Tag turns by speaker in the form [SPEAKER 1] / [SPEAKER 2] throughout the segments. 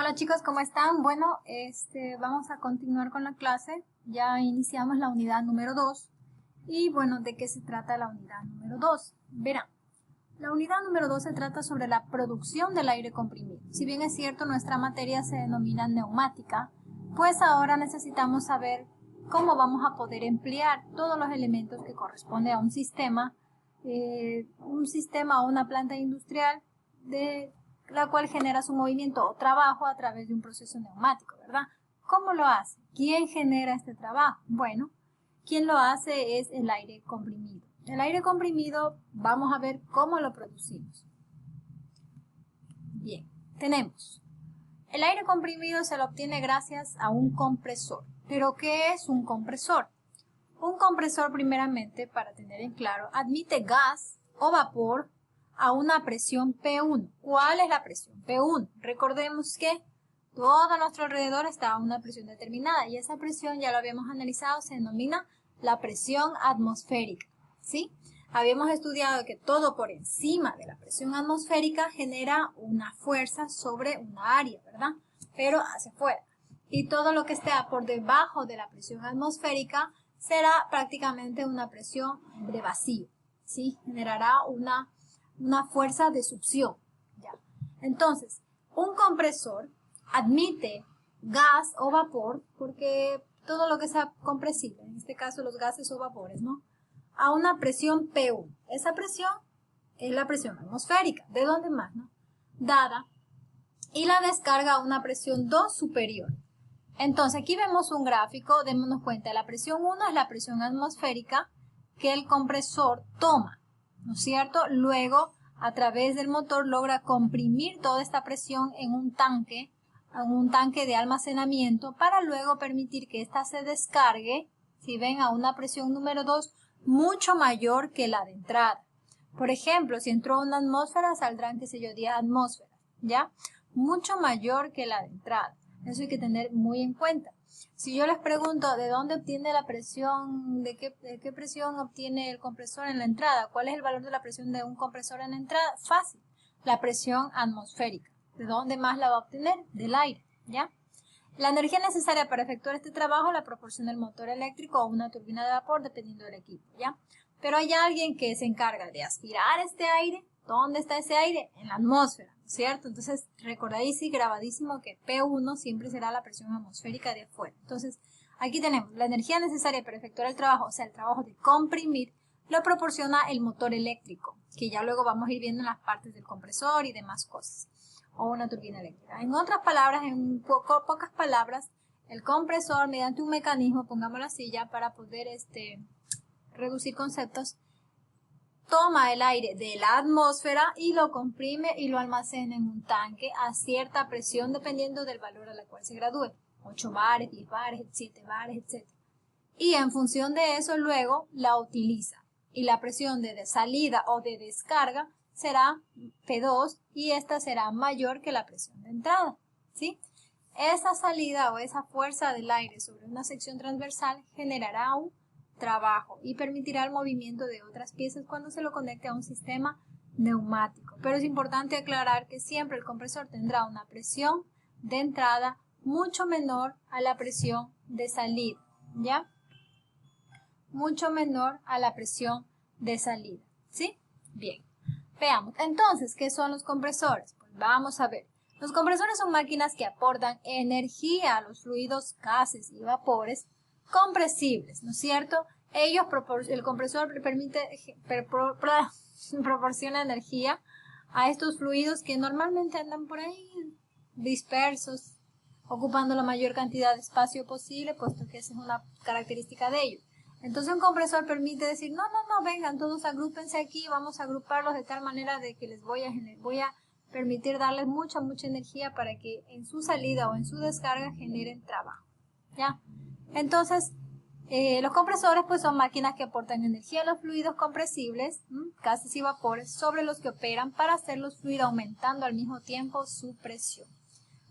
[SPEAKER 1] Hola chicos, ¿cómo están? Bueno, vamos a continuar con la clase. Ya iniciamos la unidad número 2. Y bueno, ¿de qué se trata la unidad número 2? Verán, la unidad número 2 se trata sobre la producción del aire comprimido. Si bien es cierto, nuestra materia se denomina neumática, pues ahora necesitamos saber cómo vamos a poder emplear todos los elementos que corresponden a un sistema o una planta industrial de la cual genera su movimiento o trabajo a través de un proceso neumático, ¿verdad? ¿Cómo lo hace? ¿Quién genera este trabajo? Bueno, quien lo hace es el aire comprimido. El aire comprimido, vamos a ver cómo lo producimos. Bien, tenemos. El aire comprimido se lo obtiene gracias a un compresor. ¿Pero qué es un compresor? Un compresor, primeramente, para tener en claro, admite gas o vapor a una presión P1. ¿Cuál es la presión P1? Recordemos que todo a nuestro alrededor está a una presión determinada y esa presión, ya lo habíamos analizado, se denomina la presión atmosférica, ¿sí? Habíamos estudiado que todo por encima de la presión atmosférica genera una fuerza sobre una área, ¿verdad? Pero hacia afuera. Y todo lo que esté por debajo de la presión atmosférica será prácticamente una presión de vacío, ¿sí? Generará una fuerza de succión, ¿ya? Entonces, un compresor admite gas o vapor, porque todo lo que sea compresible, en este caso los gases o vapores, ¿no? A una presión P1. Esa presión es la presión atmosférica. ¿De dónde más, no? Dada. Y la descarga a una presión 2 superior. Entonces, aquí vemos un gráfico, démonos cuenta, la presión 1 es la presión atmosférica que el compresor toma, ¿no es cierto? Luego, a través del motor, logra comprimir toda esta presión en un tanque de almacenamiento para luego permitir que ésta se descargue, si ven, a una presión número 2 mucho mayor que la de entrada. Por ejemplo, si entró una atmósfera, saldrán, qué sé yo, 10 atmósferas, ¿ya? Mucho mayor que la de entrada. Eso hay que tener muy en cuenta. Si yo les pregunto de dónde obtiene la presión, de qué presión obtiene el compresor en la entrada, ¿cuál es el valor de la presión de un compresor en la entrada? Fácil, la presión atmosférica. ¿De dónde más la va a obtener? Del aire, ¿ya? La energía necesaria para efectuar este trabajo la proporciona el motor eléctrico o una turbina de vapor, dependiendo del equipo, ¿ya? Pero hay alguien que se encarga de aspirar este aire. ¿Dónde está ese aire? En la atmósfera, ¿cierto? Entonces, recordadísimo y grabadísimo que P1 siempre será la presión atmosférica de afuera. Entonces, aquí tenemos la energía necesaria para efectuar el trabajo, o sea, el trabajo de comprimir, lo proporciona el motor eléctrico, que ya luego vamos a ir viendo en las partes del compresor y demás cosas, o una turbina eléctrica. En otras palabras, en pocas palabras, el compresor, mediante un mecanismo, pongámoslo así ya para poder reducir conceptos, toma el aire de la atmósfera y lo comprime y lo almacena en un tanque a cierta presión dependiendo del valor a la cual se gradúe. 8 bares, 10 bares, 7 bares, etc. Y en función de eso luego la utiliza. Y la presión de salida o de descarga será P2 y esta será mayor que la presión de entrada, ¿sí? Esa salida o esa fuerza del aire sobre una sección transversal generará un trabajo y permitirá el movimiento de otras piezas cuando se lo conecte a un sistema neumático. Pero es importante aclarar que siempre el compresor tendrá una presión de entrada mucho menor a la presión de salida, ¿ya? Mucho menor a la presión de salida, ¿sí? Bien, veamos. Entonces, ¿qué son los compresores? Pues vamos a ver. Los compresores son máquinas que aportan energía a los fluidos, gases y vapores compresibles, ¿no es cierto? El compresor proporciona energía a estos fluidos que normalmente andan por ahí dispersos, ocupando la mayor cantidad de espacio posible, puesto que esa es una característica de ellos. Entonces un compresor permite decir, no, vengan, todos agrúpense aquí, vamos a agruparlos de tal manera de que les voy a permitir darles mucha energía para que en su salida o en su descarga generen trabajo, ¿ya? Entonces, los compresores pues son máquinas que aportan energía a los fluidos compresibles, gases y vapores, sobre los que operan para hacerlos fluir aumentando al mismo tiempo su presión.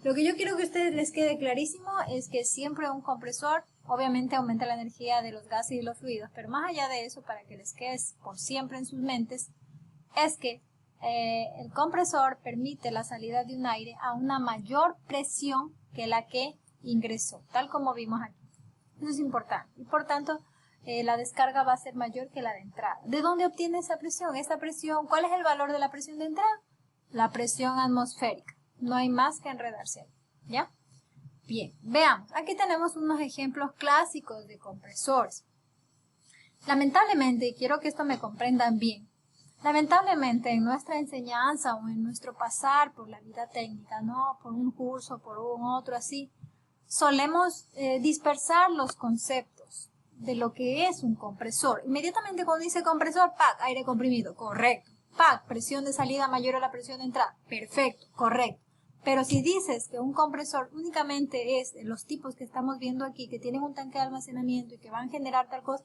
[SPEAKER 1] Lo que yo quiero que a ustedes les quede clarísimo es que siempre un compresor obviamente aumenta la energía de los gases y los fluidos, pero más allá de eso, para que les quede por siempre en sus mentes, es que el compresor permite la salida de un aire a una mayor presión que la que ingresó, tal como vimos aquí. Eso es importante y por tanto la descarga va a ser mayor que la de entrada. ¿De dónde obtiene esa presión? Esa presión, ¿cuál es el valor de la presión de entrada? La presión atmosférica. No hay más que enredarse ahí, ¿ya? Bien, veamos. Aquí tenemos unos ejemplos clásicos de compresores. Lamentablemente, y quiero que esto me comprendan bien, lamentablemente en nuestra enseñanza o en nuestro pasar por la vida técnica, ¿no? Por un curso, por un otro, así, solemos dispersar los conceptos de lo que es un compresor. Inmediatamente cuando dice compresor, ¡pac! Aire comprimido, correcto. ¡Pac! Presión de salida mayor a la presión de entrada, perfecto, correcto. Pero si dices que un compresor únicamente es de los tipos que estamos viendo aquí, que tienen un tanque de almacenamiento y que van a generar tal cosa,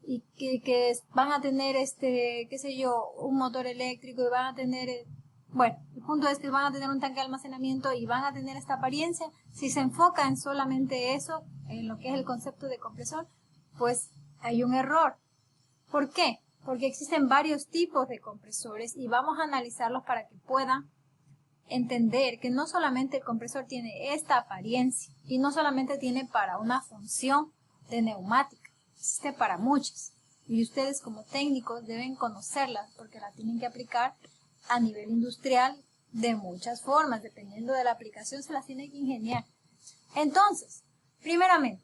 [SPEAKER 1] y que van a tener, qué sé yo, un motor eléctrico y van a tener, bueno, el punto es que van a tener un tanque de almacenamiento y van a tener esta apariencia. Si se enfoca en solamente eso, en lo que es el concepto de compresor, pues hay un error. ¿Por qué? Porque existen varios tipos de compresores y vamos a analizarlos para que puedan entender que no solamente el compresor tiene esta apariencia y no solamente tiene para una función de neumática, existe para muchas y ustedes como técnicos deben conocerla porque la tienen que aplicar a nivel industrial de muchas formas, dependiendo de la aplicación se las tiene que ingeniar. Entonces, primeramente,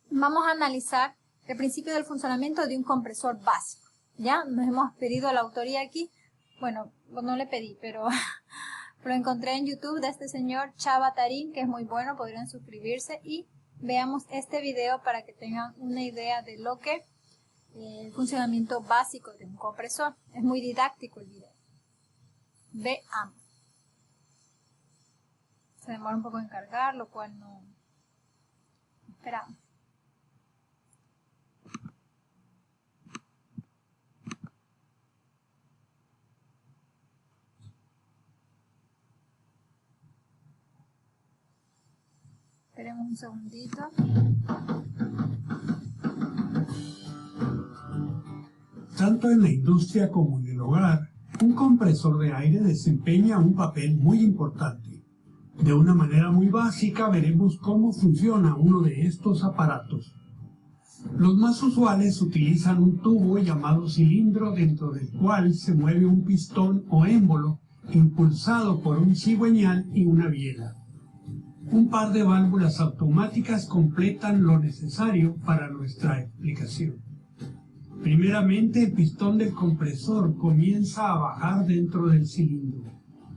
[SPEAKER 1] vamos a analizar el principio del funcionamiento de un compresor básico. Ya nos hemos pedido la autoría aquí, bueno, no le pedí, pero lo encontré en YouTube de este señor Chava Tarín, que es muy bueno, podrían suscribirse y veamos este video para que tengan una idea de lo que el funcionamiento básico de un compresor. Es muy didáctico el video. Veamos. Se demora un poco en cargar, lo cual no esperamos. Esperemos un segundito.
[SPEAKER 2] Tanto en la industria como en el hogar, un compresor de aire desempeña un papel muy importante. De una manera muy básica veremos cómo funciona uno de estos aparatos. Los más usuales utilizan un tubo llamado cilindro dentro del cual se mueve un pistón o émbolo impulsado por un cigüeñal y una biela. Un par de válvulas automáticas completan lo necesario para nuestra explicación. Primeramente, el pistón del compresor comienza a bajar dentro del cilindro.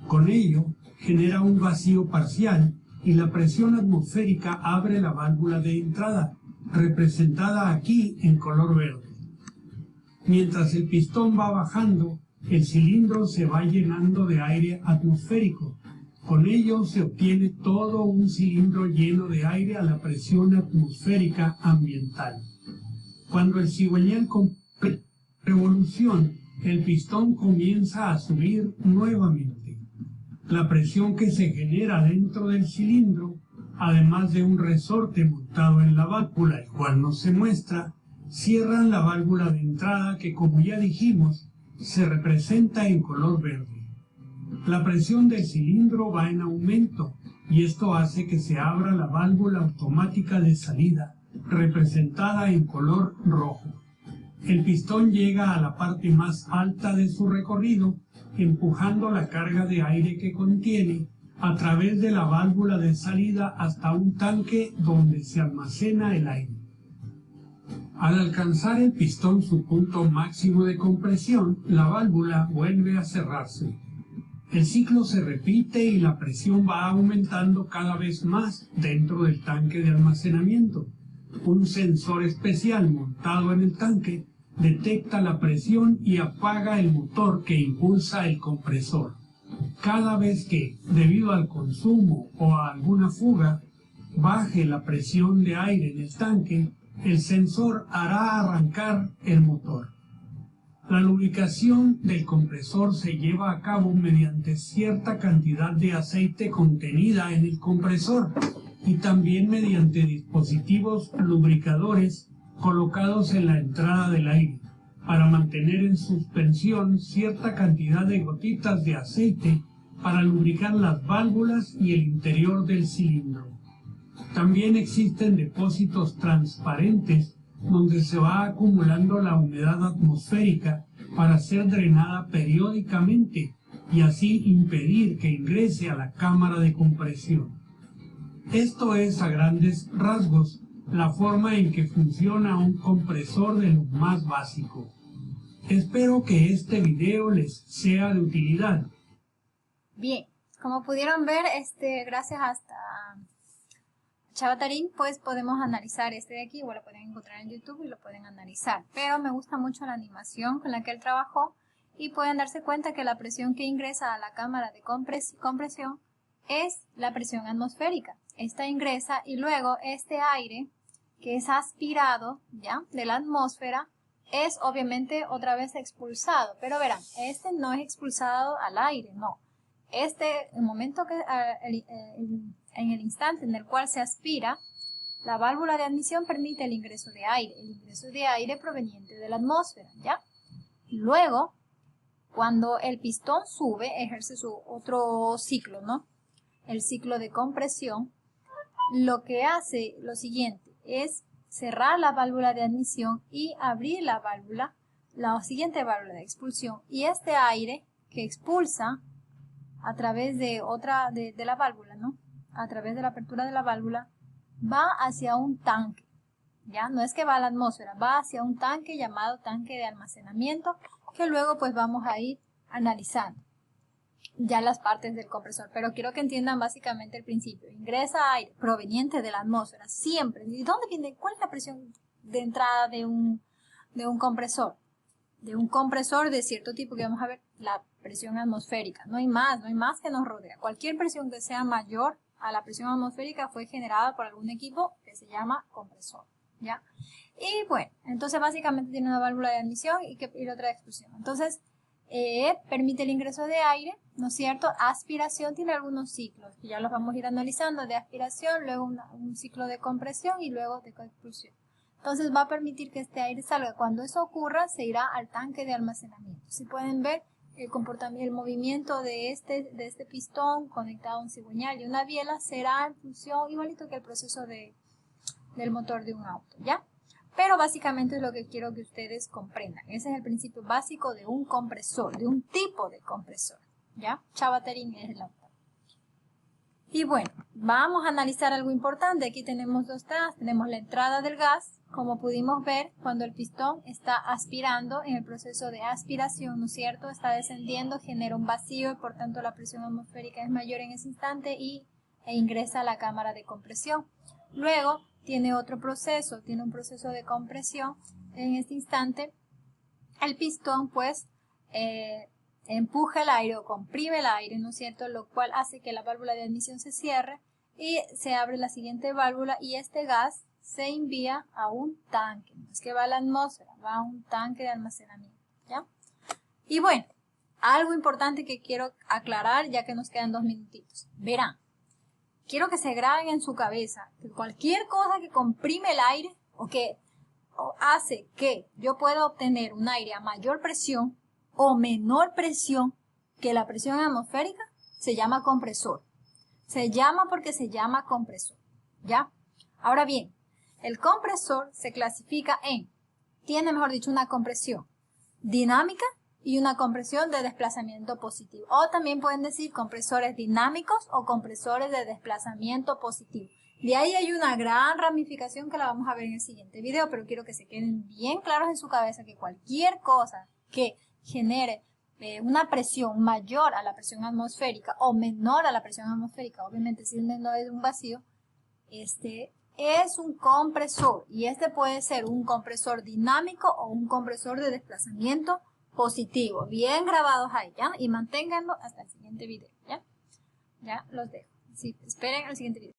[SPEAKER 2] Con ello, genera un vacío parcial y la presión atmosférica abre la válvula de entrada, representada aquí en color verde. Mientras el pistón va bajando, el cilindro se va llenando de aire atmosférico. Con ello se obtiene todo un cilindro lleno de aire a la presión atmosférica ambiental. Cuando el cigüeñal completa la revolución, el pistón comienza a subir nuevamente. La presión que se genera dentro del cilindro, además de un resorte montado en la válvula, el cual no se muestra, cierran la válvula de entrada que, como ya dijimos, se representa en color verde. La presión del cilindro va en aumento y esto hace que se abra la válvula automática de salida, representada en color rojo. El pistón llega a la parte más alta de su recorrido, empujando la carga de aire que contiene a través de la válvula de salida hasta un tanque donde se almacena el aire. Al alcanzar el pistón su punto máximo de compresión, la válvula vuelve a cerrarse. El ciclo se repite y la presión va aumentando cada vez más dentro del tanque de almacenamiento. Un sensor especial montado en el tanque detecta la presión y apaga el motor que impulsa el compresor. Cada vez que, debido al consumo o a alguna fuga, baje la presión de aire en el tanque, el sensor hará arrancar el motor. La lubricación del compresor se lleva a cabo mediante cierta cantidad de aceite contenida en el compresor y también mediante dispositivos lubricadores colocados en la entrada del aire, para mantener en suspensión cierta cantidad de gotitas de aceite para lubricar las válvulas y el interior del cilindro. También existen depósitos transparentes donde se va acumulando la humedad atmosférica para ser drenada periódicamente y así impedir que ingrese a la cámara de compresión. Esto es a grandes rasgos la forma en que funciona un compresor de lo más básico. Espero que este video les sea de utilidad.
[SPEAKER 1] Bien, como pudieron ver, gracias hasta Chavatarín, pues podemos analizar este de aquí, o lo pueden encontrar en YouTube y lo pueden analizar. Pero me gusta mucho la animación con la que él trabajó y pueden darse cuenta que la presión que ingresa a la cámara de compresión es la presión atmosférica. Esta ingresa y luego este aire que es aspirado ya de la atmósfera es obviamente otra vez expulsado. Pero verán, este no es expulsado al aire, no. El momento que en el instante en el cual se aspira, la válvula de admisión permite el ingreso de aire proveniente de la atmósfera, ¿ya? Luego, cuando el pistón sube, ejerce su otro ciclo, ¿no? El ciclo de compresión, lo que hace lo siguiente es cerrar la válvula de admisión y abrir la siguiente válvula de expulsión, y este aire que expulsa a través de la válvula, ¿no? A través de la apertura de la válvula, va hacia un tanque, ¿ya? No es que va a la atmósfera, va hacia un tanque llamado tanque de almacenamiento, que luego pues vamos a ir analizando ya las partes del compresor, pero quiero que entiendan básicamente el principio. Ingresa aire proveniente de la atmósfera, siempre. ¿Y dónde viene? ¿Cuál es la presión de entrada de un compresor? De un compresor de cierto tipo que vamos a ver, la presión atmosférica. No hay más que nos rodea. Cualquier presión que sea mayor a la presión atmosférica fue generada por algún equipo que se llama compresor, ¿ya? Y bueno, entonces básicamente tiene una válvula de admisión y otra de expulsión. Entonces, permite el ingreso de aire, ¿no es cierto? Aspiración tiene algunos ciclos, que ya los vamos a ir analizando, de aspiración, luego un ciclo de compresión y luego de expulsión. Entonces va a permitir que este aire salga. Cuando eso ocurra, se irá al tanque de almacenamiento. Si pueden ver el movimiento de este pistón conectado a un cigüeñal y una biela, será en función igualito que el proceso del motor de un auto, ¿ya? Pero básicamente es lo que quiero que ustedes comprendan. Ese es el principio básico de un compresor, de un tipo de compresor, ¿ya? Chavatarín es el autor. Y bueno, vamos a analizar algo importante. Aquí tenemos dos entradas. Tenemos la entrada del gas, como pudimos ver, cuando el pistón está aspirando en el proceso de aspiración, ¿no es cierto? Está descendiendo, genera un vacío y por tanto la presión atmosférica es mayor en ese instante e ingresa a la cámara de compresión. Luego tiene otro proceso, tiene un proceso de compresión. En este instante el pistón pues empuja el aire o comprime el aire, ¿no es cierto? Lo cual hace que la válvula de admisión se cierre y se abre la siguiente válvula y este gas se envía a un tanque. No es que va a la atmósfera, va a un tanque de almacenamiento, ¿ya? Y bueno, algo importante que quiero aclarar ya que nos quedan 2 minutitos. Verán, quiero que se graben en su cabeza que cualquier cosa que comprime el aire o que hace que yo pueda obtener un aire a mayor presión o menor presión que la presión atmosférica, se llama compresor. Se llama porque se llama compresor, ¿ya? Ahora bien, el compresor se clasifica tiene mejor dicho una compresión dinámica y una compresión de desplazamiento positivo. O también pueden decir compresores dinámicos o compresores de desplazamiento positivo. De ahí hay una gran ramificación que la vamos a ver en el siguiente video, pero quiero que se queden bien claros en su cabeza que cualquier cosa que genere una presión mayor a la presión atmosférica o menor a la presión atmosférica, obviamente si no es un vacío, es un compresor y puede ser un compresor dinámico o un compresor de desplazamiento positivo. Bien grabados ahí, ¿ya? Y manténganlo hasta el siguiente video, ¿ya? Ya los dejo. Sí, esperen el siguiente video.